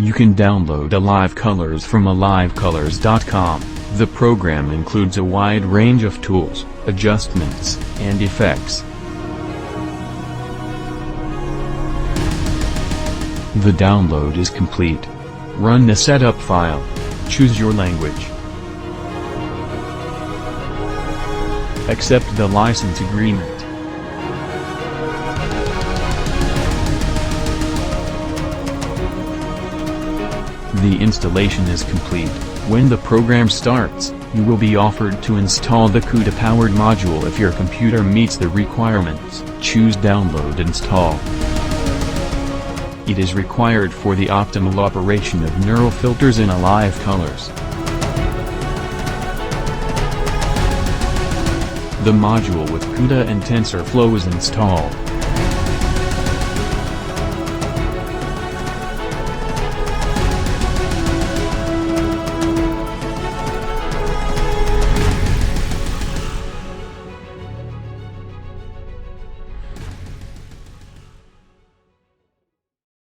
You can download AliveColors from AliveColors.com. The program includes a wide range of tools, adjustments, and effects. The download is complete. Run the setup file. Choose your language. Accept the license agreement. The installation is complete. When the program starts, you will be offered to install the CUDA-powered module if your computer meets the requirements. Choose Download Install. It is required for the optimal operation of neural filters in AliveColors. The module with CUDA and TensorFlow is installed.